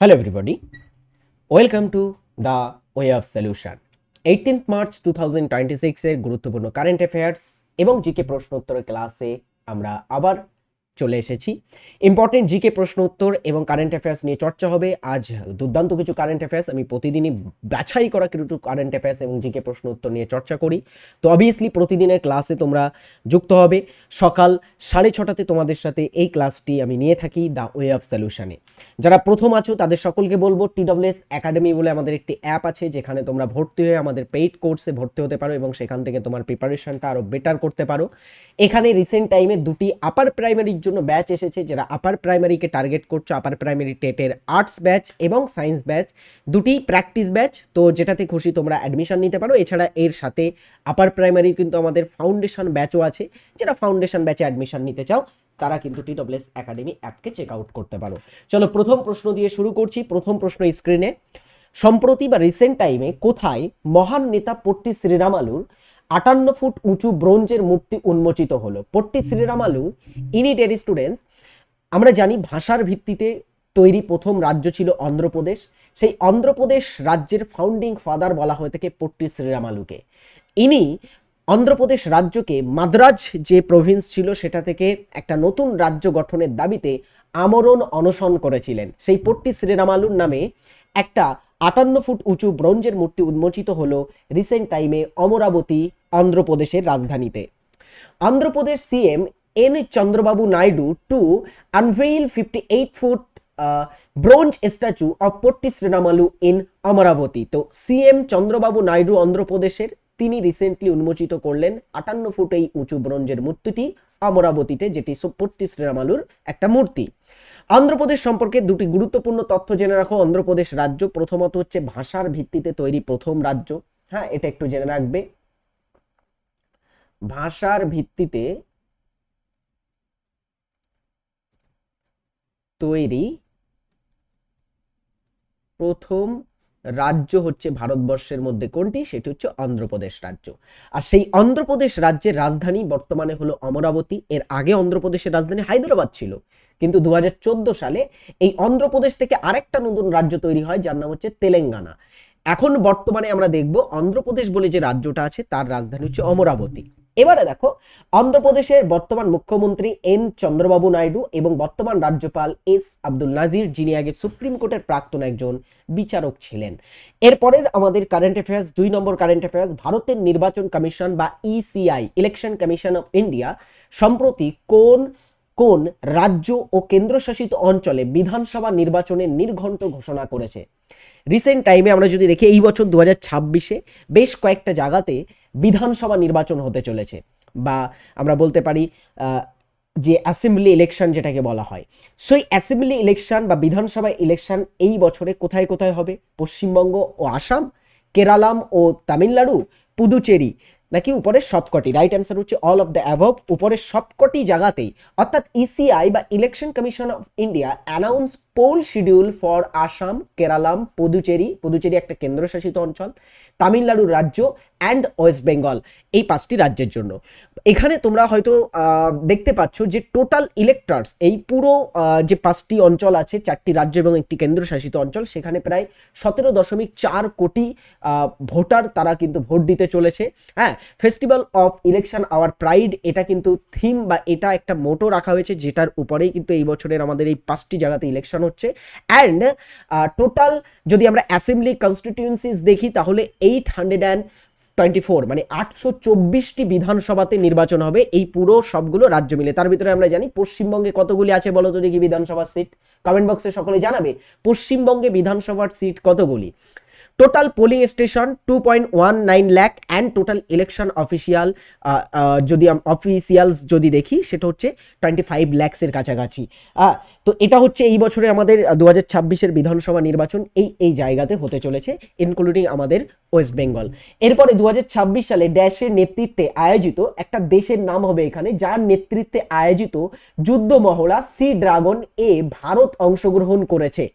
Hello everybody, welcome to the Way of Solution. 18th March 2026 এর গুরুত্বপূর্ণ current affairs এবং GK প্রশ্ন উত্তরের ক্লাসে আমরা আবার চলে এসেছি। ইম্পর্টেন্ট জিকে প্রশ্ন উত্তর এবং কারেন্ট অ্যাফেয়ার্স নিয়ে চর্চা হবে। আজ দুর্দান্ত কিছু কারেন্ট অ্যাফেয়ার্স, আমি প্রতিদিনই বাছাই করা কিছু কারেন্ট অ্যাফেয়ার্স এবং জিকে প্রশ্ন উত্তর নিয়ে চর্চা করি। তো অবভিয়াসলি প্রতিদিনের ক্লাসে তোমরা যুক্ত হবে। সকাল 6:30টাতে তোমাদের সাথে এই ক্লাসটি আমি নিয়ে থাকি দ্য ওয়ে অফ সলিউশনে। যারা প্রথম আছো তাদের সকলকে বলবো TWS একাডেমি বলে আমাদের একটি অ্যাপ আছে, যেখানে তোমরা ভর্তি হয়ে আমাদের পেইড কোর্সে ভর্তি হতে পারো এবং সেখান থেকে তোমার প্রিপারেশনটা আরও বেটার করতে পারো। এখানে রিসেন্ট টাইমে দুটি আপার প্রাইমারির জন্য ব্যাচ এসেছে। যারা আপার প্রাইমারিকে টার্গেট করছো, আপার প্রাইমারি টেটের আর্টস ব্যাচ এবং সায়েন্স ব্যাচ, দুটি প্র্যাকটিস ব্যাচ, তো যেটাতে খুশি তোমরা অ্যাডমিশন নিতে পারো। এছাড়া এর সাথে আপার প্রাইমারির কিন্তু আমাদের ফাউন্ডেশন ব্যাচও আছে। যারা ফাউন্ডেশন ব্যাচে অ্যাডমিশন নিতে চাও তারা কিন্তু TWS একাডেমি অ্যাপকে চেক আউট করতে পারো। চলো প্রথম প্রশ্ন দিয়ে শুরু করছি। প্রথম প্রশ্ন স্ক্রিনে, সম্প্রতি বা রিসেন্ট টাইমে কোথায় মহান নেতা পট্টি শ্রীরামালুর 58 ফুট উঁচু ব্রোঞ্জের মূর্তি উন্মোচিত হলো? পট্টি শ্রীরামালু ইনি ডেয়ার স্টুডেন্টস, আমরা জানি ভাষার ভিত্তিতে তৈরি প্রথম রাজ্য ছিল অন্ধ্রপ্রদেশ। সেই অন্ধ্রপ্রদেশ রাজ্যের ফাউন্ডিং ফাদার বলা হয়ে থাকে পট্টি শ্রীরামালুকে। ইনি অন্ধ্রপ্রদেশ রাজ্যকে মাদ্রাজ যে প্রভিন্স ছিল সেটা থেকে একটা নতুন রাজ্য গঠনের দাবিতে আমরণ অনশন করেছিলেন। সেই পট্টি শ্রীরামালুর নামে একটা 58 ফুট উঁচু ব্রোঞ্জের মূর্তি উন্মোচিত হলো রিসেন্ট টাইমে অমরাবতী, অন্ধ্রপ্রদেশের রাজধানীতে। Andhra Pradesh CM N Chandrababu Naidu to unveil 58 foot bronze statue of Potti Sriramulu in Amaravati. তো সিএম চন্দ্রবাবু নাইডু অন্ধ্রপ্রদেশের, তিনি রিসেন্টলি উন্মোচিত করলেন 58 ফুট এই উঁচু ব্রোঞ্জের মূর্তিটি অমরাবতীতে, যেটি পট্টি শ্রীরামালুর একটা মূর্তি। অন্ধ্রপ্রদেশ সম্পর্কে দুটি গুরুত্বপূর্ণ তথ্য জেনে রাখো। অন্ধ্রপ্রদেশ রাজ্য প্রথমত হচ্ছে ভাষার ভিত্তিতে তৈরি প্রথম রাজ্য। হ্যাঁ, এটা একটু জেনে রাখবে। ভাষার ভিত্তিতে তৈরি প্রথম রাজ্য হচ্ছে ভারতবর্ষের মধ্যে কোনটি? সেটি হচ্ছে অন্ধ্রপ্রদেশ রাজ্য। আর সেই অন্ধ্রপ্রদেশ রাজ্যের রাজধানী বর্তমানে হলো অমরাবতী। এর আগে অন্ধ্রপ্রদেশের রাজধানী হায়দ্রাবাদ ছিল, কিন্তু 2014 সালে এই অন্ধ্রপ্রদেশ থেকে আরেকটা নতুন রাজ্য তৈরি হয় যার নাম হচ্ছে তেলেঙ্গানা। এখন বর্তমানে আমরা দেখব অন্ধ্রপ্রদেশ বলে যে রাজ্যটা আছে তার রাজধানী হচ্ছে অমরাবতী। এবারে দেখো, অন্ধ্রপ্রদেশের বর্তমান মুখ্যমন্ত্রী এন চন্দ্রবাবু নাইডু এবং বর্তমান রাজ্যপাল এস আব্দুল নাজির, যিনি আগে সুপ্রিম কোর্টের প্রাক্তন একজন বিচারক ছিলেন। এরপরের আমাদের কারেন্ট অ্যাফেয়ার্স, 2 নম্বর কারেন্ট অ্যাফেয়ার্স, ভারতের নির্বাচন কমিশন বা ECI, election commission of India, সম্প্রতি কোন কোন রাজ্য ও কেন্দ্রশাসিত অঞ্চলে বিধানসভা নির্বাচনের নির্ঘণ্ট ঘোষণা করেছে? রিসেন্ট টাইমে আমরা যদি দেখি, এই বছর 2026-এ বেশ কয়েকটা জায়গাতে বিধানসভা নির্বাচন হতে চলেছে, বা আমরা বলতে পারি যে অ্যাসেম্বলি ইলেকশন যেটাকে বলা হয়, সেই অ্যাসেম্বলি ইলেকশন বা বিধানসভা ইলেকশন এই বছরে কোথায় কোথায় হবে? পশ্চিমবঙ্গ ও আসাম, কেরালাম ও তামিলনাড়ু, পুদুচেরি, নাকি উপরের সবকটি? রাইট অ্যান্সার হচ্ছে অল অফ দ্য অ্যাবভ, উপরের সবকটি জায়গাতেই। অর্থাৎ ইসিআই বা election commission of India announce poll schedule for Assam, Keralam, Puducherry একটা কেন্দ্রশাসিত অঞ্চল, তামিলনাড়ু রাজ্য অ্যান্ড ওয়েস্ট বেঙ্গল, এই 5টি রাজ্যের জন্য। এখানে তোমরা হয়তো দেখতে পাচ্ছ যে টোটাল ইলেক্টর্স এই পুরো যে 5টি অঞ্চল আছে, 4টি রাজ্য এবং একটি কেন্দ্রশাসিত অঞ্চল, সেখানে প্রায় 17.4 কোটি ভোটার তারা কিন্তু ভোট দিতে চলেছে। হ্যাঁ, festival of election our pride, এটা কিন্তু থিম বা এটা একটা মোটো রাখা হয়েছে, যেটার উপরেই কিন্তু এই বছরের আমাদের এই 5টি জায়গাতে ইলেকশন হচ্ছে। অ্যান্ড টোটাল যদি আমরা অ্যাসেম্বলি কনস্টিটিউয়েন্সিস দেখি তাহলে 824 মানে 824টি বিধানসভাতে নির্বাচন হবে এই পুরো সবগুলো রাজ্য মিলে। তার ভিতরে আমরা জানি পশ্চিমবঙ্গে কতগুলি আছে বলো তো দেখি বিধানসভার সিট? কমেন্ট বক্সে সকলে জানাবে পশ্চিমবঙ্গে বিধানসভার সিট কতগুলি। Total polling station 2.19 lakh and total election official যদি অফিসিয়ালস যদি দেখি সেটা হচ্ছে 25 লাখসের কাছাকাছি। তো এটা হচ্ছে এই বছরে আমাদের 2026-এর বিধানসভা নির্বাচন এই জায়গাতে হতে চলেছে, ইনক্লুডিং আমাদের ওয়েস্ট বেঙ্গল। এরপরে 2026 সালে ড্যাশের নেতৃত্বে আয়োজিত একটা দেশের নাম হবে এখানে, যার নেতৃত্বে আয়োজিত যুদ্ধ মহড়া সি ড্রাগন এ ভারত অংশগ্রহণ করেছে।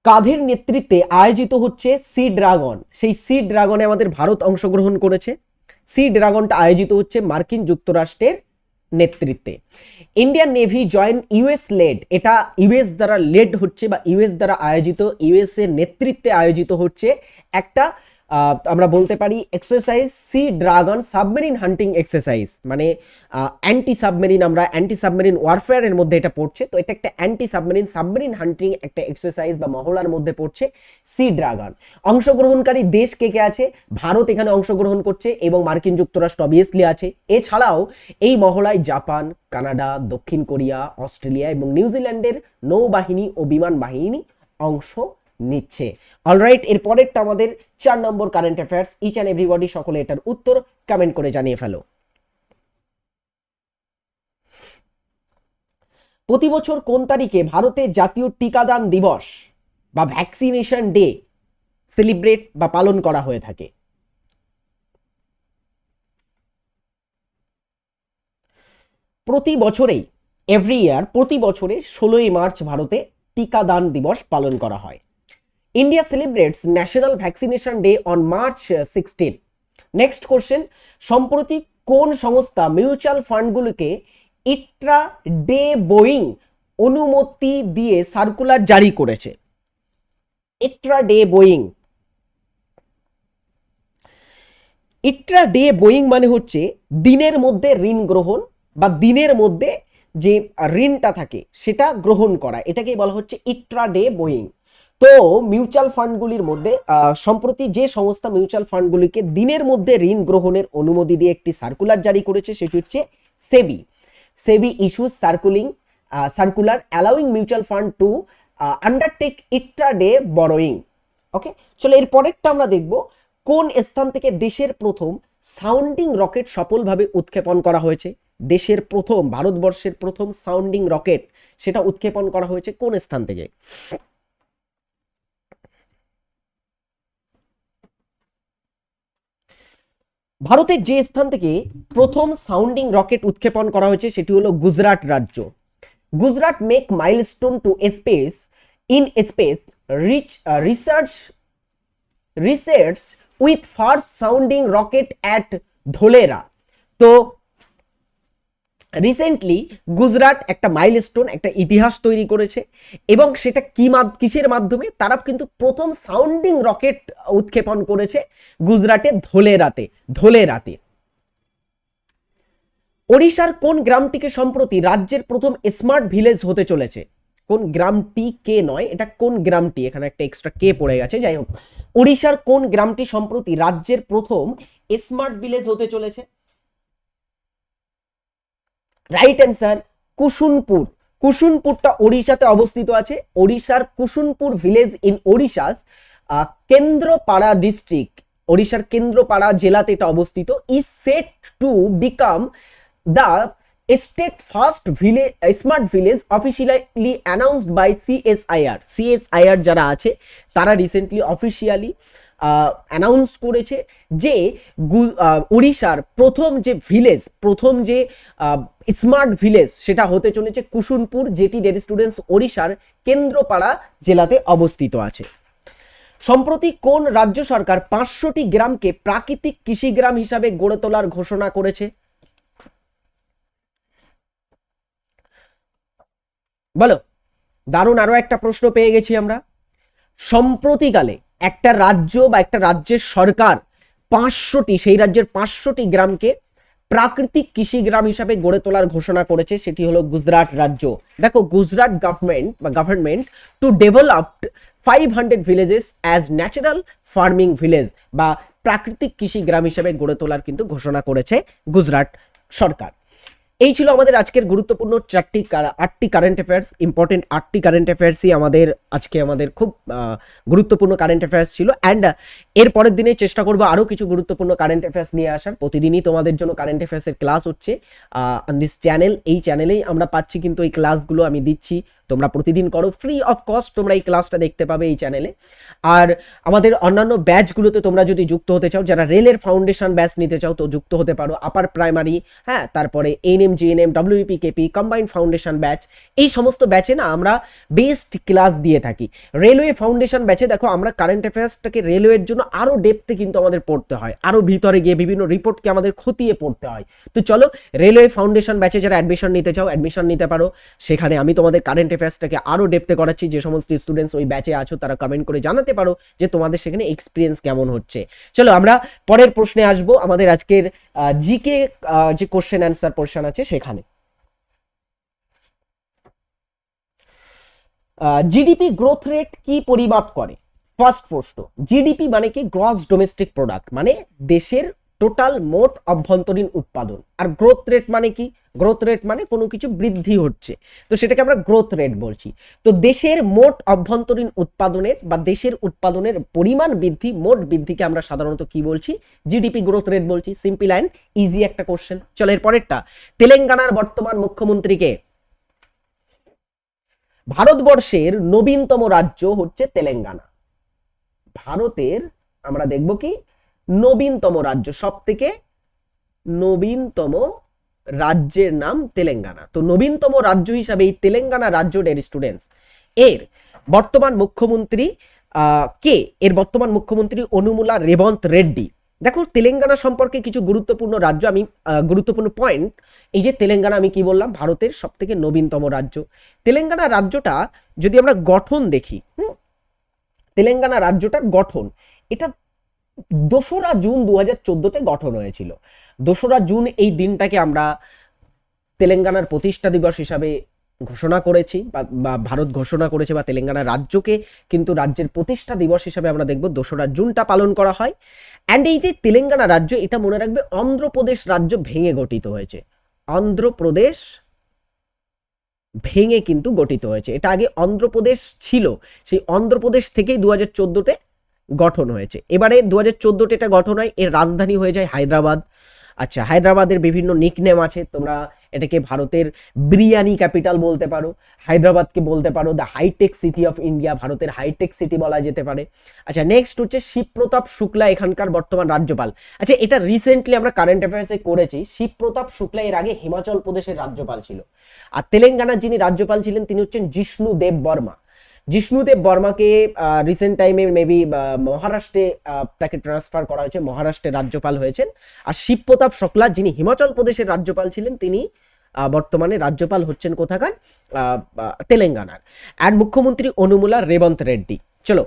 কাদের নেতৃত্বে আয়োজিত হচ্ছে সি ড্রাগন? সেই সি ড্রাগনে আমাদের ভারত অংশগ্রহণ করেছে। সি ড্রাগনটা আয়োজিত হচ্ছে মার্কিন যুক্তরাষ্ট্রের নেতৃত্বে। Indian navy join US led, এটা ইউএস দ্বারা লেড হচ্ছে বা ইউএস দ্বারা আয়োজিত, ইউএস এর নেতৃত্বে আয়োজিত হচ্ছে একটা আমরা বলতে পারি এক্সারসাইজ সি ড্রাগন সাবমেরিন হান্টিং এক্সারসাইজ, মানে অ্যান্টি সাবমেরিন, আমরা অ্যান্টি সাবমেরিন ওয়ারফেয়ারের মধ্যে এটা পড়ছে, তো এটা একটা অ্যান্টি সাবমেরিন হান্টিং একটা এক্সারসাইজ বা মহড়ার মধ্যে পড়ছে সি ড্রাগন। অংশগ্রহণকারী দেশ কে কে আছে? ভারত এখানে অংশগ্রহণ করছে এবং মার্কিন যুক্তরাষ্ট্র অবভিয়াসলি আছে। এছাড়াও এই মহড়ায় জাপান, কানাডা, দক্ষিণ কোরিয়া, অস্ট্রেলিয়া এবং নিউজিল্যান্ডের নৌবাহিনী ও বিমান বাহিনী অংশ নিচ্ছে। অলরাইট, এর পরেরটা আমাদের 4 নম্বর current affairs. Each and everybody সকলে এটার উত্তর কমেন্ট করে জানিয়ে ফেলো। প্রতি বছর কোন তারিখে ভারতে জাতীয় টিকাদান দিবস বা ভ্যাকসিনেশন ডে সেলিব্রেট বা পালন করা হয়ে থাকে? প্রতি বছরেই, এভরি ইয়ার, প্রতি বছরে 16ই মার্চ ভারতে টিকাদান দিবস পালন করা হয়। India celebrates national vaccination day on March 16। Next question, সম্প্রতি কোন সংস্থা মিউচুয়াল ফান্ডগুলোকে ইট্রা ডে বোয়িং অনুমতি দিয়ে সার্কুলার জারি করেছে? ইট্রা ডে বোয়িং, ইট্রা ডে বোয়িং মানে হচ্ছে দিনের মধ্যে ঋণ গ্রহণ বা দিনের মধ্যে যে ঋণটা থাকে সেটা গ্রহণ করা, এটাকেই বলা হচ্ছে ইট্রা ডে বোয়িং। তো মিউচুয়াল ফান্ডগুলির মধ্যে সম্প্রতি যে সংস্থা মিউচুয়াল ফান্ডগুলিকে দিনের মধ্যে ঋণ গ্রহণের অনুমতি দিয়ে একটি সার্কুলার জারি করেছে সেটি হচ্ছে SEBI. SEBI issues circular allowing mutual fund to undertake intraday borrowing. Okay, চলো এর পরেরটা আমরা দেখব, কোন স্থান থেকে দেশের প্রথম সাউন্ডিং রকেট সফলভাবে উৎক্ষেপণ করা হয়েছে? দেশের প্রথম, ভারতবর্ষের প্রথম সাউন্ডিং রকেট সেটা উৎক্ষেপণ করা হয়েছে কোন স্থান থেকে? ভারতের যে স্থান থেকে প্রথম সাউন্ডিং রকেট উৎক্ষেপণ করা হয়েছে সেটি হলো গুজরাট রাজ্য। Gujarat make milestone to space in space research with first sounding rocket at Dholera. তো রিসেন্টলি গুজরাট একটা মাইলস্টোন, একটা ইতিহাস তৈরি করেছে এবং সেটা কিসের মাধ্যমে? তারা কিন্তু প্রথম সাউন্ডিং রকেট উৎক্ষেপণ করেছে গুজরাটে ধোলেরাতে। ওড়িশার কোন গ্রামটিকে সম্প্রতি রাজ্যের প্রথম স্মার্ট ভিলেজ হতে চলেছে? কোন গ্রামটি, কে নয়, এটা কোন গ্রামটি, এখানে একটা এক্সট্রা কে পড়ে গেছে, যাই হোক। ওড়িশার কোন গ্রামটি সম্প্রতি রাজ্যের প্রথম স্মার্ট ভিলেজ হতে চলেছে? Right answer কুসুনপুর। কুসুনপুরটা ওড়িশাতে অবস্থিত আছে। ওড়িশার Kusunpur village in Odisha's Kendrapara district, ওড়িশার কেন্দ্রপাড়া জেলাতে এটা অবস্থিত। Is set to become the state first village smart village officially announced by CSIR. CSIR যারা আছে তারা রিসেন্টলি অফিসিয়ালি অ্যানাউন্স করেছে যে উড়িষ্যার প্রথম যে ভিলেজ, প্রথম যে স্মার্ট ভিলেজ সেটা হতে চলেছে কুসুনপুর, যেটি ডিয়ার স্টুডেন্টস ওড়িশার কেন্দ্রপাড়া জেলাতে অবস্থিত আছে। সম্প্রতি কোন রাজ্য সরকার 500টি গ্রামকে প্রাকৃতিক কৃষিগ্রাম হিসাবে গড়ে তোলার ঘোষণা করেছে? বলো, দারুণ আরো একটা প্রশ্ন পেয়ে গেছি আমরা। সম্প্রতিকালে একটা রাজ্য বা একটা রাজ্যের সরকার 500টি, সেই রাজ্যের 500টি গ্রামকে প্রাকৃতিক কৃষি গ্রাম হিসাবে গড়ে তোলার ঘোষণা করেছে, সেটি হলো গুজরাট রাজ্য। দেখো, Gujarat government to develop 500 villages as natural farming village বা প্রাকৃতিক কৃষি গ্রাম হিসাবে গড়ে তোলার কিন্তু ঘোষণা করেছে গুজরাট সরকার। এই ছিল আমাদের আজকের গুরুত্বপূর্ণ 8টি কারেন্ট অ্যাফেয়ার্স। ইম্পর্টেন্ট 8টি কারেন্ট অ্যাফেয়ার্সই আমাদের খুব গুরুত্বপূর্ণ কারেন্ট অ্যাফেয়ার্স ছিল। অ্যান্ড এর পরের দিনে চেষ্টা করবো আরও কিছু গুরুত্বপূর্ণ কারেন্ট অ্যাফেয়ার্স নিয়ে আসার। প্রতিদিনই তোমাদের জন্য কারেন্ট অ্যাফেয়ার্সের ক্লাস হচ্ছে অন দিস চ্যানেল। এই চ্যানেলেই আমরা পাচ্ছি কিন্তু এই ক্লাসগুলো আমি দিচ্ছি তোমরা প্রতিদিন করো, ফ্রি অফ কস্ট তোমরা এই ক্লাসটা দেখতে পাবে এই চ্যানেলে। আর আমাদের অন্যান্য ব্যাচগুলোতে তোমরা যদি যুক্ত হতে চাও, যারা রেলের ফাউন্ডেশন ব্যাচ নিতে চাও তো যুক্ত হতে পারো, আপার প্রাইমারি, হ্যাঁ, তারপরে ANM GNM WP KP combined foundation batch, এই সমস্ত ব্যাচে না আমরা বেস্ট ক্লাস দিয়ে থাকি। রেলওয়ে ফাউন্ডেশন ব্যাচে দেখো আমরা কারেন্ট অ্যাফেয়ার্সটাকে রেলওয়ের জন্য আরও ডেপথে কিন্তু আমাদের পড়তে হয়, আরও ভিতরে গিয়ে বিভিন্ন রিপোর্টকে আমাদের খতিয়ে পড়তে হয়। তো চলো রেলওয়ে ফাউন্ডেশন ব্যাচে যারা অ্যাডমিশন নিতে চাও অ্যাডমিশন নিতে পারো, সেখানে আমি তোমাদের কারেন্ট অ্যাফেয়ার্সটাকে আরও ডেপথে করাচ্ছি। যে সমস্ত স্টুডেন্টস ওই ব্যাচে আছো তারা কমেন্ট করে জানাতে পারো যে তোমাদের সেখানে এক্সপিরিয়েন্স কেমন হচ্ছে। চলো আমরা পরের প্রশ্নে আসবো, আমাদের আজকের জিকে যে কোশ্চেন অ্যান্সার পোর্শন আছে সেখানে। জিডিপি গ্রোথ রেট কি পরিমাপ করে? ফার্স্ট প্রশ্ন, জিডিপি মানে কি? গ্রস ডোমেস্টিক প্রোডাক্ট, মানে দেশের টোটাল মোট অভ্যন্তরীণ উৎপাদন। আর গ্রোথ রেট মানে কি? গ্রোথ রেট মানে কোনো কিছু বৃদ্ধি হচ্ছে, তো সেটাকে আমরা গ্রোথ রেট বলছি। তো দেশের মোট অভ্যন্তরীণ উৎপাদনের বা দেশের উৎপাদনের পরিমাণ বৃদ্ধি, মোট বৃদ্ধিকে আমরা সাধারণত কি বলছি? জিডিপি গ্রোথ রেট বলছি। সিম্পল অ্যান্ড ইজি একটা কোশ্চেন। চলো এর পরেরটা, তেলেঙ্গানার বর্তমান মুখ্যমন্ত্রীকে? ভারতবর্ষের নবীনতম রাজ্য হচ্ছে তেলেঙ্গানা। ভারতের আমরা দেখব কি নবীনতম রাজ্য, সব থেকে নবীনতম রাজ্যের নাম তেলেঙ্গানা। তো নবীনতম রাজ্য হিসাবে এই তেলেঙ্গানা রাজ্যের স্টুডেন্টস এর বর্তমান মুখ্যমন্ত্রী কে? এর বর্তমান মুখ্যমন্ত্রী অনুমুলা রেবন্ত রেড্ডি। দেখো তেলেঙ্গানা সম্পর্কে কিছু গুরুত্বপূর্ণ রাজ্য আমি গুরুত্বপূর্ণ পয়েন্ট, এই যে তেলেঙ্গানা আমি কি বললাম ভারতের সব থেকে নবীনতম রাজ্য। তেলেঙ্গানা রাজ্যটা যদি আমরা গঠন দেখি, তেলেঙ্গানা রাজ্যটার গঠন, এটা 2রা জুন 2014-তে গঠন হয়েছিল। 2রা জুন এই দিনটাকে আমরা তেলেঙ্গানার প্রতিষ্ঠা দিবস হিসাবে ঘোষণা করেছি, বা ভারত ঘোষণা করেছে, বা তেলেঙ্গানা রাজ্যকে কিন্তু রাজ্যের প্রতিষ্ঠা দিবস হিসাবে আমরা দেখব 2রা জুনটা পালন করা হয়। অ্যান্ড এই যে তেলেঙ্গানা রাজ্য, এটা মনে রাখবে অন্ধ্রপ্রদেশ রাজ্য ভেঙে গঠিত হয়েছে। অন্ধ্রপ্রদেশ ভেঙে কিন্তু গঠিত হয়েছে, এটা আগে অন্ধ্রপ্রদেশ ছিল, সেই অন্ধ্রপ্রদেশ থেকেই 2014-তে গঠন হয়েছে। এবারে 2014-তে এটা গঠন হয়, এর রাজধানী হয়ে যায় হায়দ্রাবাদ। আচ্ছা, হায়দ্রাবাদের বিভিন্ন নিকনেম আছে, তোমরা এটাকে ভারতের বিরিয়ানি ক্যাপিটাল বলতে পারো, হায়দ্রাবাদকে বলতে পারো the hitech city of India, ভারতের হাইটেক সিটি বলা যেতে পারে। আচ্ছা, নেক্সট হচ্ছে শিবপ্রতাপ শুক্লা এখানকার বর্তমান রাজ্যপাল। আচ্ছা, এটা রিসেন্টলি আমরা কারেন্ট অ্যাফেয়ার্সে করেছি, শিবপ্রতাপ শুক্লা এর আগে হিমাচল প্রদেশের রাজ্যপাল ছিল। আর তেলেঙ্গানার যিনি রাজ্যপাল ছিলেন তিনি হচ্ছেন জিষ্ণু দেব বর্মা। জিষ্ণুদেব বর্মাকে রিসেন্ট টাইমে মেবি মহারাষ্ট্রে তাকে ট্রান্সফার করা হয়েছে, মহারাষ্ট্রের রাজ্যপাল হয়েছেন। আর শিবপ্রতাপ শুক্লা যিনি হিমাচল প্রদেশের রাজ্যপাল ছিলেন, তিনি বর্তমানে রাজ্যপাল হচ্ছেন কোথাকার? তেলেঙ্গানার। আর মুখ্যমন্ত্রী অনুমুলা রেবন্ত রেড্ডি। চলো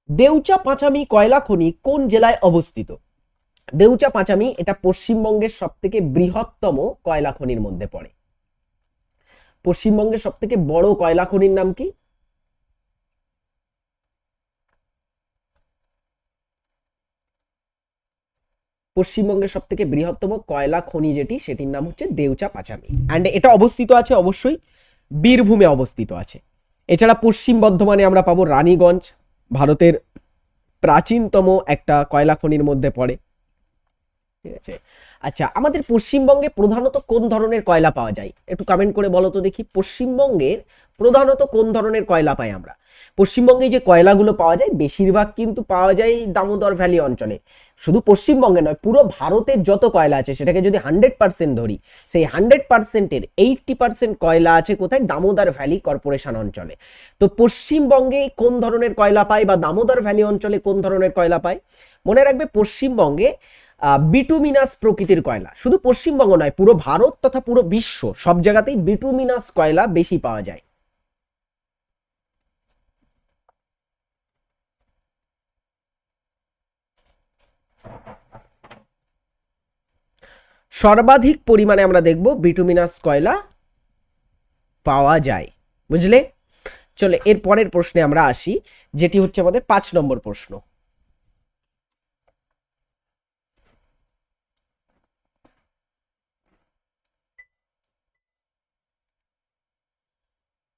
দেউচা পাঁচামি কয়লা খনি কোন জেলায় অবস্থিত? দেউচা পাঁচামি এটা পশ্চিমবঙ্গের সব থেকে বৃহত্তম কয়লা খনির মধ্যে পড়ে। পশ্চিমবঙ্গের সব থেকে বড় কয়লা খনির নাম কি? পশ্চিমবঙ্গের সব থেকে বৃহত্তম কয়লা খনি যেটি, সেটির নাম হচ্ছে দেউচা পাঁচামি। অ্যান্ড এটা অবস্থিত আছে অবশ্যই বীরভূমে অবস্থিত আছে। এছাড়া পশ্চিম বর্ধমানে আমরা পাবো রানীগঞ্জ, ভারতের প্রাচীনতম একটা কয়লা খনির মধ্যে পড়ে। ঠিক আছে। আচ্ছা, আমাদের পশ্চিমবঙ্গে প্রধানত কোন ধরনের কয়লা পাওয়া যায়? একটু কমেন্ট করে বলো তো দেখি, পশ্চিমবঙ্গের প্রধানত কোন ধরনের কয়লা পাই আমরা? পশ্চিমবঙ্গে যে কয়লাগুলো পাওয়া যায় বেশিরভাগ কিন্তু পাওয়া যায় দামোদর ভ্যালি অঞ্চলে। শুধু পশ্চিমবঙ্গে নয়, পুরো ভারতের যত কয়লা আছে সেটাকে যদি 100% ধরি, সেই 100%-এর 80% কয়লা আছে কোথায়? দামোদর ভ্যালি কর্পোরেশন অঞ্চলে। তো পশ্চিমবঙ্গে কোন ধরনের কয়লা পায়, বা দামোদর ভ্যালি অঞ্চলে কোন ধরনের কয়লা পায়? মনে রাখবে পশ্চিমবঙ্গে বিটুমিনাস প্রকৃতির কয়লা, শুধু পশ্চিমবঙ্গ নয় পুরো ভারত তথা পুরো বিশ্ব সব জায়গাতেই বিটুমিনাস কয়লা বেশি পাওয়া যায়। সর্বাধিক পরিমাণে আমরা দেখব বিটুমিনাস কয়লা পাওয়া যায়, বুঝলে? চলে এর পরের প্রশ্নে আমরা আসি, যেটি হচ্ছে আমাদের 5 নম্বর প্রশ্ন।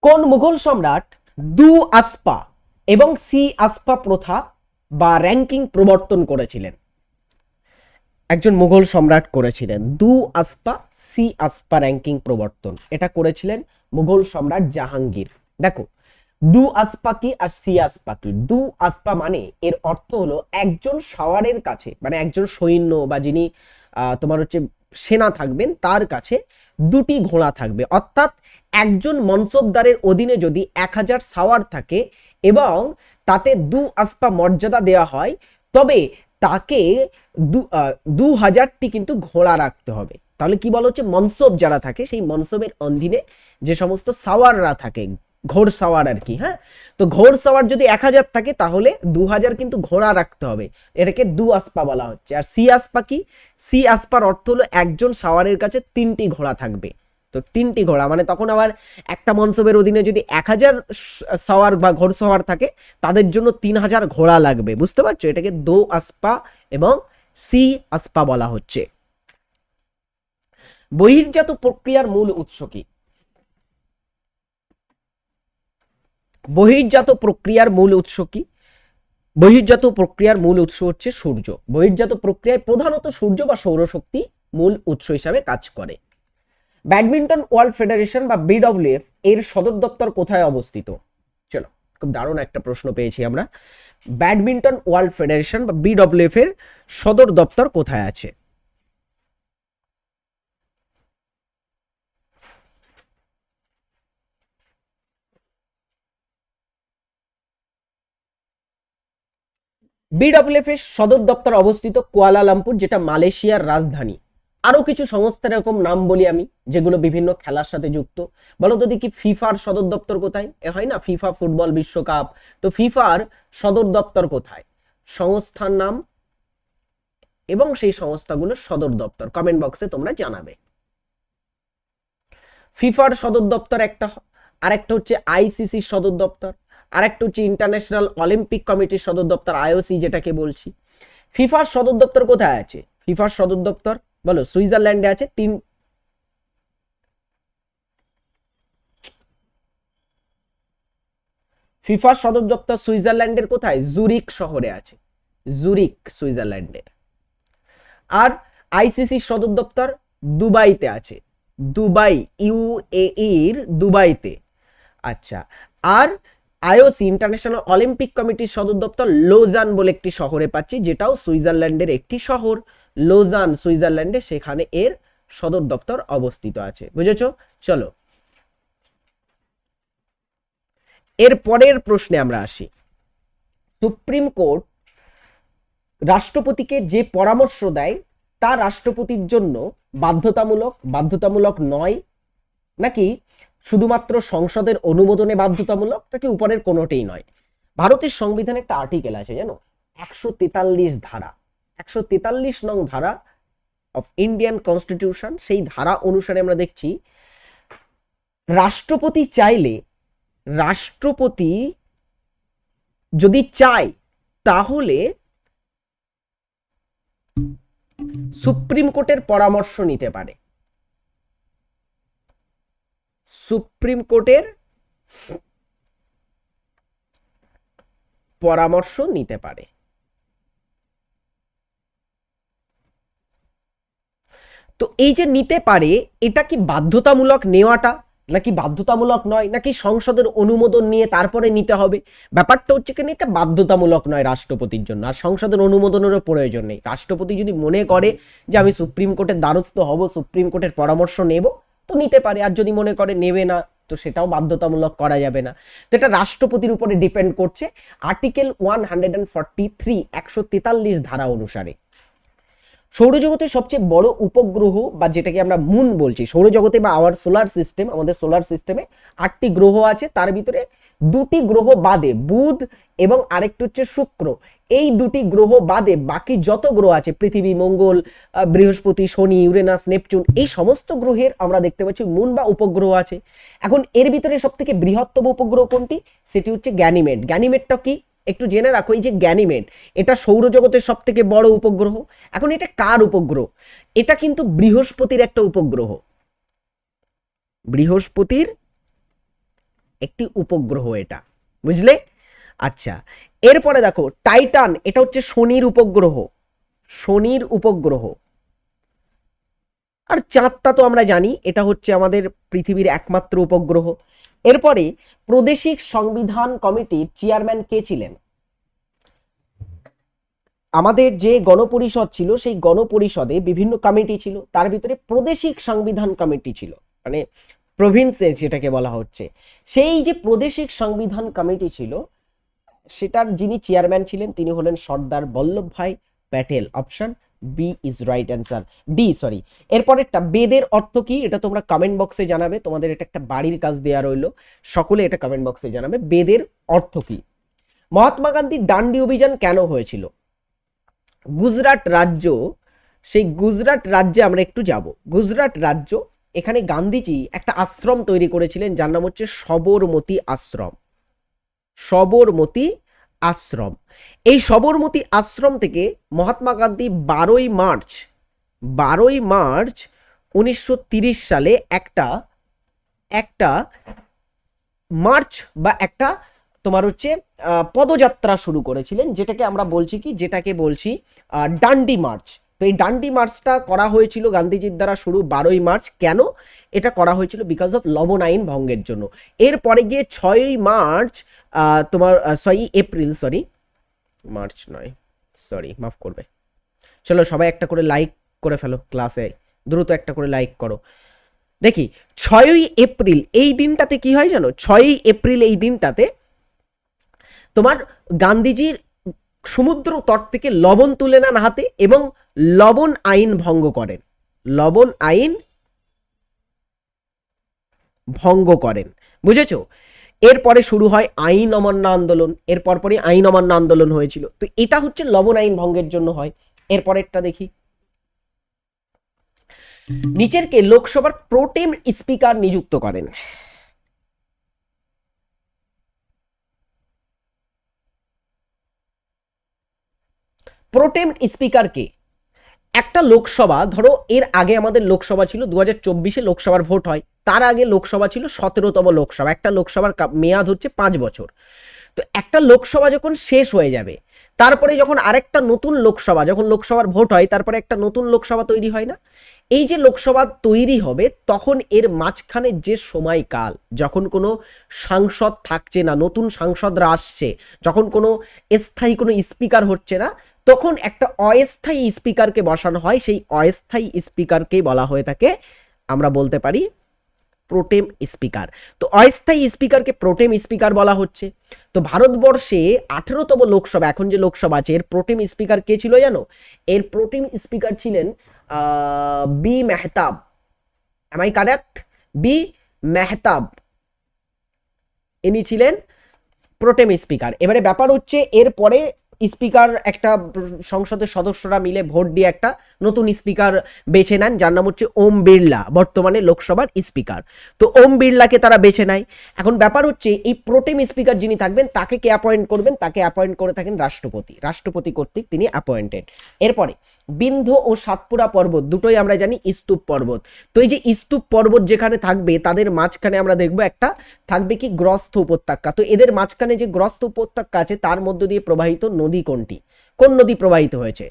কোন মুঘল সম্রাট দু আসপা এবং সি আসপা প্রথা বা র্যাঙ্কিং প্রবর্তন করেছিলেন? একজন মুঘল সম্রাট করেছিলেন দু আসপা সি আসপা র্যাঙ্কিং প্রবর্তন, এটা করেছিলেন মুঘল সম্রাট জাহাঙ্গীর। দেখো দু আসপা কি আর সি আসপা কি? দু আসপা মানে এর অর্থ হলো একজন সাওয়ারের কাছে, মানে একজন সৈন্য বা যিনি তোমার হচ্ছে সেনা থাকবেন তার কাছে দুটি ঘোড়া থাকবে, অর্থাৎ একজন মনসবদারের অধীনে যদি 1000 সাওয়ার থাকে এবং তাতে দু আসপা মর্যাদা দেওয়া হয়, তবে তাকে 2000টি কিন্তু ঘোড়া রাখতে হবে। তাহলে কি বলা হচ্ছে, মনসব যারা থাকে সেই মনসবের অধীনে যে সমস্ত সাওয়াররা থাকে, ঘোড় সাওয়ার আর কি, হ্যাঁ, তো ঘোড় সাওয়ার যদি 1000 থাকে তাহলে 2000 কিন্তু ঘোড়া রাখতে হবে, এটাকে দু আসপা বলা হচ্ছে। আর সি আসপা কি? সি আসপার অর্থ হলো একজন সাওয়ারের কাছে 3টি ঘোড়া থাকবে। তো 3টি ঘোড়া মানে তখন আবার একটা মনসবের অধীনে যদি 1000 সাওয়ার বা ঘোড় সাওয়ার থাকে তাদের জন্য 3000 ঘোড়া লাগবে, বুঝতে পারছো? এটাকে দো আসপা এবং সি আসপা বলা হচ্ছে। বহির্জাত প্রক্রিয়ার মূল উৎস কি? বহির্জাত প্রক্রিয়ার মূল উৎস কি? বহির্জাত প্রক্রিয়ার মূল উৎস হচ্ছে সূর্য। বহির্জাত প্রক্রিয়ায় প্রধানত সূর্য বা সৌরশক্তি মূল উৎস হিসাবে কাজ করে। ব্যাডমিন্টন ওয়ার্ল্ড ফেডারেশন বা বিডব্লিউএফ এর সদর দপ্তর কোথায় অবস্থিত? চলো, খুব দারুণ একটা প্রশ্ন পেয়েছি আমরা। ব্যাডমিন্টন ওয়ার্ল্ড ফেডারেশন বা বিডব্লিউএফ এর সদর দপ্তর কোথায় আছে? বিডব্লিউএফ এর সদর দপ্তর অবস্থিত কুয়ালালামপুর, যেটা মালয়েশিয়ার রাজধানী। আরো কিছু সংস্থার এরকম নাম বলি আমি, যেগুলো বিভিন্ন খেলার সাথে যুক্ত। বলো তো দেখি, ফিফার সদর দপ্তর কোথায়? এ হয় না ফিফা ফুটবল বিশ্বকাপ, তো ফিফার সদর দপ্তর কোথায়? সংস্থার নাম এবং সেই সংস্থাগুলোর সদর দপ্তর কমেন্ট বক্সে তোমরা জানাবে। ফিফার সদর দপ্তর একটা, আরেকটা হচ্ছে আইসিসি সদর দপ্তর, আরেকটা হচ্ছে ইন্টারন্যাশনাল অলিম্পিক কমিটির সদর দপ্তর, আইওসি যেটাকে বলছি। ফিফার সদর দপ্তর কোথায় আছে? ফিফার সদর দপ্তর বলো, সুইজারল্যান্ডে আছে। ফিফার সদর দপ্তর সুইজারল্যান্ডের কোথায়? জুরিক শহরে আছে, জুরিক সুইজারল্যান্ডের। আর আইসিসি সদর দপ্তর দুবাইতে আছে, দুবাই, ইউএইর দুবাইতে। আচ্ছা, আর আইওসি ইন্টারন্যাশনাল অলিম্পিক কমিটির সদর দপ্তর লোজান বলে একটি শহরে পাচ্ছি, যেটাও সুইজারল্যান্ডের একটি শহর, লোজান সুইজারল্যান্ডে, সেখানে এর সদর দপ্তর অবস্থিত আছে। বুঝেছো? চলো এর পরের প্রশ্নে আমরা আসি। সুপ্রিম কোর্ট রাষ্ট্রপতিকে যে পরামর্শ দেয় তা রাষ্ট্রপতির জন্য বাধ্যতামূলক, বাধ্যতামূলক নয়, নাকি শুধুমাত্র সংসদের অনুমোদনে বাধ্যতামূলক, নাকি উপরের কোনোটিই নয়? ভারতের সংবিধানে একটা আর্টিকেল আছে জানো, 143 ধারা, 143 নং ধারা অফ ইন্ডিয়ান কনস্টিটিউশন। সেই ধারা অনুসারে আমরা দেখছি রাষ্ট্রপতি চাইলে, রাষ্ট্রপতি যদি চায় তাহলে সুপ্রিম কোর্টের পরামর্শ নিতে পারে, সুপ্রিম কোর্টের পরামর্শ নিতে পারে। তো এই যে নিতে পারে, এটা কি বাধ্যতামূলক নেওয়াটা, নাকি বাধ্যতামূলক নয়, নাকি সংসদের অনুমোদন নিয়ে তারপরে নিতে হবে? ব্যাপারটা হচ্ছে কেন, এটা বাধ্যতামূলক নয় রাষ্ট্রপতির জন্য, আর সংসদের অনুমোদনেরও প্রয়োজন নেই। রাষ্ট্রপতি যদি মনে করে যে আমি সুপ্রিম কোর্টের দ্বারস্থ হব, সুপ্রিম কোর্টের পরামর্শ নেব, তো নিতে পারে। আর যদি মনে করে নেবে না, তো সেটাও বাধ্যতামূলক করা যাবে না। তো এটা রাষ্ট্রপতির উপরে ডিপেন্ড করছে আর্টিকেল 143, 143 ধারা অনুসারে। সৌরজগতের সবচেয়ে বড় উপগ্রহ বা যেটাকে আমরা মুন বলছি, সৌরজগতে বা আওয়ার সোলার সিস্টেম, আমাদের সোলার সিস্টেমে 8টি গ্রহ আছে, তার ভিতরে 2টি গ্রহ বাদে, বুধ এবং আরেকটি হচ্ছে শুক্র, এই 2টি গ্রহ বাদে বাকি যত গ্রহ আছে, পৃথিবী, মঙ্গল, বৃহস্পতি, শনি, ইউরেনাস, নেপচুন, এই সমস্ত গ্রহের আমরা দেখতে পাচ্ছি মুন বা উপগ্রহ আছে। এখন এর ভিতরে সবথেকে বৃহত্তম উপগ্রহ কোনটি? সেটি হচ্ছে গ্যানিমেড। গ্যানিমেডটা কি একটু জেনে রাখো, এই যে গ্যানিমেড, এটা সৌরজগতের সব থেকে বড় উপগ্রহ। এখন এটা কার উপগ্রহ? এটা কিন্তু বৃহস্পতির একটা উপগ্রহ, বৃহস্পতির একটি উপগ্রহ এটা, বুঝলে? আচ্ছা, এরপরে দেখো টাইটান, এটা হচ্ছে শনির উপগ্রহ, শনির উপগ্রহ। আর চাঁদটা তো আমরা জানি এটা হচ্ছে আমাদের পৃথিবীর একমাত্র উপগ্রহ। এরপরে প্রাদেশিক সংবিধান কমিটির চেয়ারম্যান কে ছিলেন? আমাদের যে গণপরিষদ ছিল সেই গণপরিষদে বিভিন্ন কমিটি ছিল, তার ভিতরে প্রাদেশিক সংবিধান কমিটি ছিল, মানে প্রভিন্সেস যেটাকে বলা হচ্ছে। সেই যে প্রাদেশিক সংবিধান কমিটি ছিল সেটার যিনি চেয়ারম্যান ছিলেন তিনি হলেন Sardar Vallabhbhai Patel. Option B is right answer, D sorry. এরপরেরটা, বেদের অর্থ কি? এটা তোমরা কমেন্ট বক্সে জানাবে, তোমাদের এটা একটা বাড়ির কাজ দেওয়া রইলো, সকলে এটা কমেন্ট বক্সে জানাবে বেদের অর্থ কি। মহাত্মা গান্ধীর ডান্ডি অভিযান কেন হয়েছিল? গুজরাট রাজ্য, সেই গুজরাট রাজ্যে আমরা একটু যাব। গুজরাট রাজ্য, এখানে গান্ধীজি একটা আশ্রম তৈরি করেছিলেন যার নাম হচ্ছে সবরমতী আশ্রম। সবরমতী আশ্রম, এই সবরমতী আশ্রম থেকে মহাত্মা গান্ধী 12ই মার্চ 1930 সালে একটা মার্চ বা একটা তোমার হচ্ছে পদযাত্রা শুরু করেছিলেন, যেটাকে আমরা বলছি কি, যেটাকে বলছি ডান্ডি মার্চ। তো এই ডান্ডি মার্চটা করা হয়েছিল গান্ধীজির দ্বারা শুরু 12ই মার্চ। কেন এটা করা হয়েছিল? বিকজ অফ লবণ আইন ভঙ্গের জন্য। এরপরে গিয়ে 6ই মার্চ তোমার 6ই এপ্রিল, সরি মার্চ নয়, সরি মাফ করবে। চলো সবাই একটা করে লাইক করে ফেলো, ক্লাসে দ্রুত একটা করে লাইক করো। দেখি 6ই এপ্রিল এই দিনটাতে কি হয় জানো? 6ই এপ্রিল এই দিনটাতে তোমার গান্ধীজির সমুদ্র তট থেকে লবণ তুলে নেন হাতে এবং লবণ আইন ভঙ্গ করেন, লবণ আইন ভঙ্গ করেন, বুঝেছো? এরপরে শুরু হয় আইন অমান্য আন্দোলন, এর পরপরই আইন অমান্য আন্দোলন হয়েছিল। তো এটা হচ্ছে লবণ আইন ভঙ্গের জন্য হয়। এরপরেরটা দেখি, নিচের কে লোকসভার প্রোটেম স্পিকার নিযুক্ত করেন? প্রোটেম স্পিকার কে? একটা লোকসভা, ধরো এর আগে আমাদের লোকসভা ছিল 2024-এ লোকসভার ভোট হয়, তার আগে লোকসভা ছিল 17তম লোকসভা। একটা লোকসভার মেয়াদ হচ্ছে 5 বছর। তো একটা লোকসভা যখন শেষ হয়ে যাবে, তারপরে যখন আরেকটা নতুন লোকসভা, যখন লোকসভার ভোট হয় তারপরে একটা নতুন লোকসভা তৈরি হয় না? এই যে লোকসভা তৈরি হবে তখন এর মাঝখানে যে সময়কাল, যখন কোনো সাংসদ থাকছে না, নতুন সাংসদরা আসছে, যখন কোনো স্থায়ী কোনো স্পিকার হচ্ছে না, তখন একটা অস্থায়ী স্পিকারকে বসানো হয়। সেই অস্থায়ী স্পিকারকেই বলা হয়ে থাকে, আমরা বলতে পারি প্রোটেম স্পিকার। তো অস্থায়ী স্পিকারকে প্রোটেম স্পিকার বলা হচ্ছে। তো ভারতবর্ষে 18তম লোকসভা, এখন যে লোকসভা আছে, এর প্রোটেম স্পিকার কে ছিল জানো? এর প্রোটেম স্পিকার ছিলেন B Mahtab. Am I correct? B Mahtab, ইনি ছিলেন প্রোটেম স্পিকার। এবারে ব্যাপার হচ্ছে এরপরে স্পিকার, একটা সংসদের সদস্যরা মিলে ভোট দিয়ে একটা নতুন স্পিকার বেছে নেন যার নাম হচ্ছে ওম বিড়লা, বর্তমানে লোকসভার স্পিকার। তো ওম বিড়লাকে তারা বেছে নেয়। এখন ব্যাপার হচ্ছে এই প্রোটেম স্পিকার যিনি থাকবেন তাকে কে অ্যাপয়েন্ট করবেন? তাকে অ্যাপয়েন্ট করে থাকেন রাষ্ট্রপতি, রাষ্ট্রপতি কর্তৃক তিনি অ্যাপয়েন্টেড। এরপরে বিন্ধ্য ও সাতপুরা পর্বত দুটোই আমরা জানি স্তূপ পর্বত। তো এই যে স্তূপ পর্বত যেখানে থাকবে তাদের মাঝখানে আমরা দেখবো একটা থাকবে কি, গ্রস্থ উপত্যকা। তো এদের মাঝখানে যে গ্রস্থ উপত্যকা আছে তার মধ্য দিয়ে প্রবাহিত নদী কোনটি? কোন নদী প্রবাহিত হয়েছে?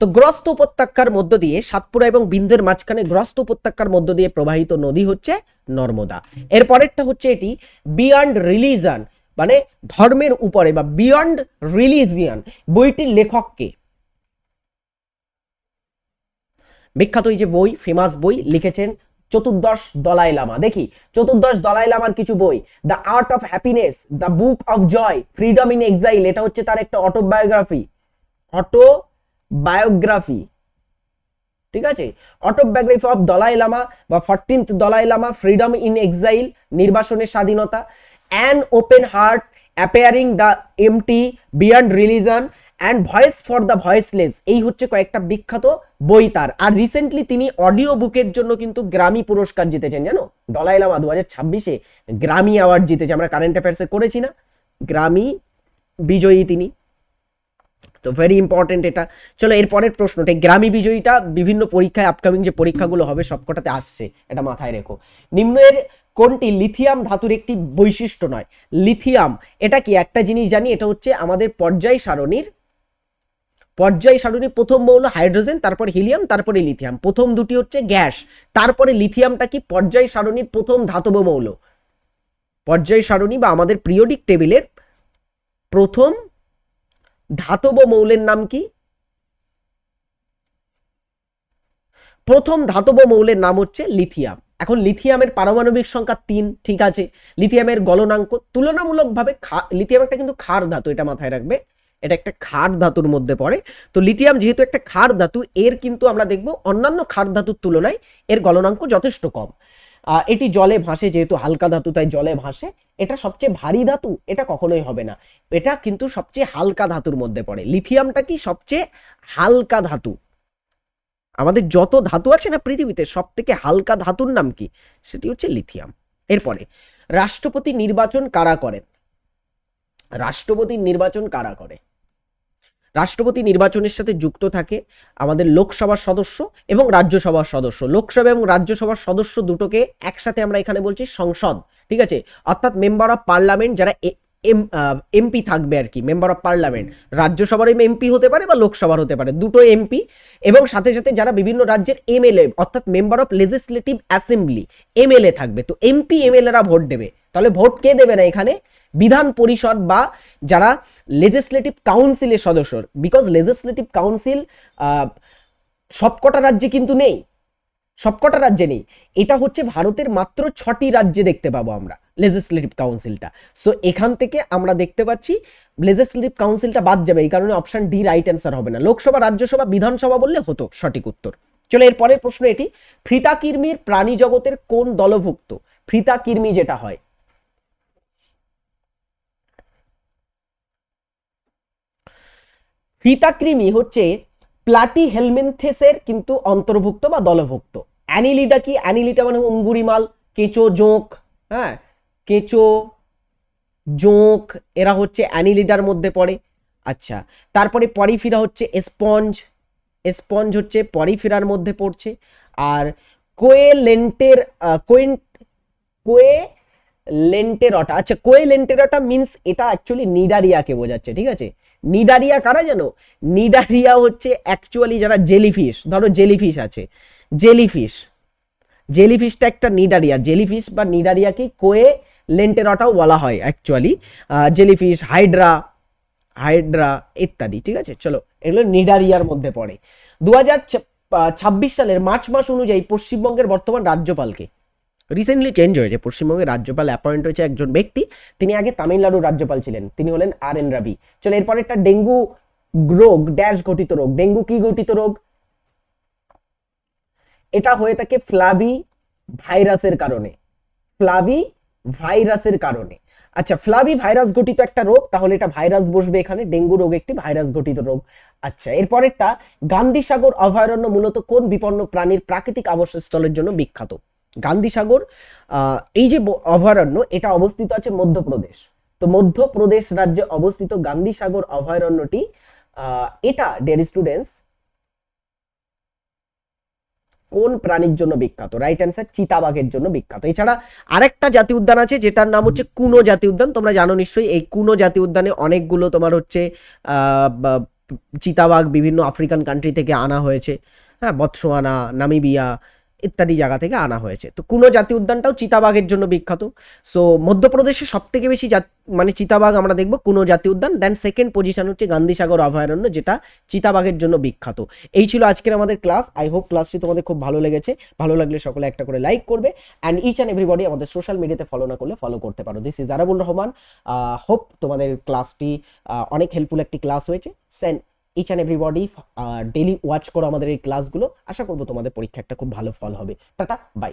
তো গ্রস্থ উপত্যকার মধ্য দিয়ে, সাতপুরা এবং বিন্ধ্যের মাঝখানে গ্রস্থ উপত্যকার মধ্য দিয়ে প্রবাহিত নদী হচ্ছে নর্মদা। এরপরেরটা হচ্ছে এটি বিয়ন্ড রিলিজন, মানে ধর্মের উপরে বা বিয়ন্ড রিলিজিয়ান, বইটির লেখক কে? বিখ্যাত এই যে বই, ফেমাস বই লিখেছেন চতুর্দশ দলাই লামা। দেখি চতুর্দশ দলাই লামার কিছু বই, the art of happiness, the book of joy, freedom in exile, এটা হচ্ছে তার একটা অটোবায়োগ্রাফি, অটোবায়োগ্রাফি, ঠিক আছে? অটোবায়োগ্রাফি অফ দলাই লামা বা 14th Dalai Lama, freedom in exile, নির্বাসনের স্বাধীনতা, an open heart, appearing the empty, beyond religion and voice for the voiceless, এই হচ্ছে কয়েকটা বিখ্যাত বই তার। আর রিসেন্টলি তিনি অডিও বুকের জন্য কিন্তু গ্রামি পুরস্কার জিতেছেন, জানো? দলাই লামা 2026-এ গ্রামি অ্যাওয়ার্ড জিতেছে, আমরা কারেন্ট অ্যাফেয়ার্সে করেছি না, গ্রামি বিজয়ী তিনি। তো তো ভেরি ইম্পর্টেন্ট এটা। চলো এরপরের প্রশ্নটা, গ্রামী বিজয়ীটা বিভিন্ন পরীক্ষায় আপকামিং যে পরীক্ষাগুলো হবে সবকটাতে আসছে, এটা মাথায় রেখো। নিম্নের কোনটি লিথিয়াম ধাতুর একটি বৈশিষ্ট্য নয়? লিথিয়াম এটা কি? একটা জিনিস জানি, এটা হচ্ছে আমাদের পর্যায় সারণীর প্রথম মৌল হাইড্রোজেন, তারপরে হিলিয়াম, তারপরে লিথিয়াম। প্রথম দুটি হচ্ছে গ্যাস, তারপরে লিথিয়ামটা কি? পর্যায় সারণীর প্রথম ধাতব মৌল। পর্যায় সারণী বা আমাদের পিরিয়ডিক টেবিলের প্রথম ধাতব মৌলের নাম কি? প্রথম ধাতব মৌলের নাম হচ্ছে লিথিয়াম। এখন লিথিয়ামের পারমাণবিক সংখ্যা 3, ঠিক আছে। লিথিয়ামের গলনাঙ্ক তুলনামূলকভাবে, লিথিয়াম একটা কিন্তু ক্ষার ধাতু, এটা মাথায় রাখবে, এটা একটা ক্ষার ধাতুর মধ্যে পড়ে। তো লিথিয়াম যেহেতু একটা ক্ষার ধাতু, এর কিন্তু আমরা দেখব অন্যান্য ক্ষার ধাতুর তুলনায় এর গলনাঙ্ক যথেষ্ট কম। এটি জলে ভাসে, যেহেতু হালকা ধাতু তাই জলে ভাসে। এটা সবচেয়ে ভারী ধাতু? এটা কখনোই হবে না, এটা কিন্তু সবচেয়ে হালকা ধাতুর মধ্যে পড়ে। লিথিয়ামটা কি? সবচেয়ে হালকা ধাতু। আমাদের যত ধাতু আছে না পৃথিবীতে, সব থেকে হালকা ধাতুর নাম কি? সেটি হচ্ছে লিথিয়াম। এরপরে, রাষ্ট্রপতি নির্বাচন কারা করেন? রাষ্ট্রপতির নির্বাচন কারা করে? রাষ্ট্রপতি নির্বাচনের সাথে যুক্ত থাকে আমাদের লোকসভার সদস্য এবং রাজ্যসভার সদস্য। লোকসভা এবং রাজ্যসভার সদস্য দুটোকে একসাথে আমরা এখানে বলছি সংসদ, ঠিক আছে। অর্থাৎ মেম্বার অফ পার্লামেন্ট, যারা এমপি থাকবে আর কি, মেম্বার অফ পার্লামেন্ট। রাজ্যসভার এমপি হতে পারে বা লোকসভার হতে পারে, দুটো এমপি। এবং সাথে সাথে যারা বিভিন্ন রাজ্যের এমএলএ, অর্থাৎ member of legislative assembly, MLA থাকবে। তো এমপি এমএলএরা ভোট দেবে। তাহলে ভোট কে দেবে না এখানে? বিধান পরিষদ বা যারা লেজিসলেটিভ কাউন্সিলের সদস্য। বিকজ লেজিসলেটিভ কাউন্সিল সবকটা রাজ্যে কিন্তু নেই, সবকটা রাজ্যে নেই। এটা হচ্ছে ভারতের মাত্র 6টি রাজ্যে দেখতে পাবো আমরা লেজিসলেটিভ কাউন্সিলটা। সো এখান থেকে আমরা দেখতে পাচ্ছি লেজিসলেটিভ কাউন্সিলটা বাদ যাবে, এই কারণে অপশন ডি রাইট অ্যান্সার হবে না। লোকসভা, রাজ্যসভা, বিধানসভা বললে হতো সঠিক উত্তর। চলো এর পরের প্রশ্ন এটি, ফিতাকৃমির প্রাণী জগতের কোন দলভুক্ত? ফিতাকৃমি যেটা হয়, ফিতাকৃমি হচ্ছে প্লাটিহেলমিনথেসের কিন্তু অন্তর্ভুক্ত বা দলভুক্ত। অ্যানিলিডা কি? অ্যানিলিডা মানে অঙ্গুরিমাল, কেঁচো, জোঁক, হ্যাঁ, কেঁচো, জোঁক, এরা হচ্ছে অ্যানিলিডার মধ্যে পড়ে। আচ্ছা, তারপরে পরিফিরা হচ্ছে স্পঞ্জ, স্পঞ্জ হচ্ছে পরিফিরার মধ্যে পড়ছে। আর কোয়েলেন্টের কোয়েলেন্টেরটা, আচ্ছা কোয়েলেন্টেরটা মিন্স এটা অ্যাকচুয়ালি নিডারিয়াকে বোঝাচ্ছে, ঠিক আছে। নিডারিয়া কারা জানো? নিডারিয়া হচ্ছে অ্যাকচুয়ালি যারা জেলিফিশ, ধরো জেলিফিশ আছে, জেলিফিশ, জেলিফিশটা একটা নিডারিয়া। জেলিফিশ বা নিডারিয়াকে কোয়েলেন্টেরটাও বলা হয় অ্যাকচুয়ালি। জেলিফিশ, হাইড্রা, হাইড্রা ইত্যাদি, ঠিক আছে। চলো এগুলো নিডারিয়ার মধ্যে পড়ে। 2026 সালের মার্চ মাস অনুযায়ী পশ্চিমবঙ্গের বর্তমান রাজ্যপালকে? রিসেন্টলি চেঞ্জ হয়েছে, পশ্চিমবঙ্গের রাজ্যপাল অ্যাপয়েন্ট হয়েছে একজন ব্যক্তি, তিনি আগে তামিলনাড়ুর রাজ্যপাল ছিলেন, তিনি হলেন RN রাবি। চলো এরপরে একটা, ডেঙ্গু রোগ ড্যাশ ঘটিত রোগ। ডেঙ্গু কি ঘটিত রোগ? এটা হয়ে থাকে ফ্লাভি ভাইরাসের কারণে, ফ্লাভি ভাইরাসের কারণে। আচ্ছা, ফ্লাভি ভাইরাস গঠিত একটা রোগ, তাহলে এটা ভাইরাস বসবে এখানে। ডেঙ্গু রোগ একটি ভাইরাস গঠিত রোগ। আচ্ছা, এরপরেরটা, গান্ধী সাগর অভয়ারণ্য মূলত কোন বিপন্ন প্রাণীর প্রাকৃতিক আবাসস্থলের জন্য বিখ্যাত? গান্ধী সাগর এই যে অভয়ারণ্য, এটা অবস্থিত আছে মধ্যপ্রদেশ। তো মধ্যপ্রদেশ রাজ্যে অবস্থিত গান্ধী সাগর অভয়ারণ্যটি, এটা ডিয়ার স্টুডেন্টস কোন প্রাণীর জন্য বিখ্যাত? রাইট অ্যান্সার চিতাবাঘের জন্য বিখ্যাত। এছাড়া আরেকটা জাতীয় উদ্যান আছে যেটার নাম হচ্ছে কুনো জাতীয় উদ্যান। তোমরা জানো নিশ্চয়ই, এই কুনো জাতীয় উদ্যানে অনেকগুলো তোমার হচ্ছে চিতাবাঘ বিভিন্ন আফ্রিকান কান্ট্রি থেকে আনা হয়েছে, হ্যাঁ, বতসোয়ানা, নামিবিয়া ইত্যাদি জায়গা থেকে আনা হয়েছে। তো কুনো জাতীয় উদ্যানটাও চিতাবাঘের জন্য বিখ্যাত। সো মধ্যপ্রদেশে সব থেকে বেশি মানে চিতাবাঘ আমরা দেখবো কুনো জাতীয় উদ্যান। দেন সেকেন্ড পজিশন হচ্ছে গান্ধীসাগর অভয়ারণ্য, যেটা চিতাবাঘের জন্য বিখ্যাত। এই ছিল আজকের আমাদের ক্লাস। আই হোপ ক্লাসটি তোমাদের খুব ভালো লেগেছে। ভালো লাগলে সকলে একটা করে লাইক করবে, অ্যান্ড ইচ অ্যান্ড এভরিবডি আমাদের সোশ্যাল মিডিয়াতে ফলো না করলে ফলো করতে পারো। This is Arabul Rahman. Hope তোমাদের ক্লাসটি অনেক হেল্পফুল একটি ক্লাস হয়েছে। Each and everybody daily watch করো আমাদের এই ক্লাসগুলো। আশা করবো তোমাদের পরীক্ষা একটা খুব ভালো ফল হবে। Tata, by.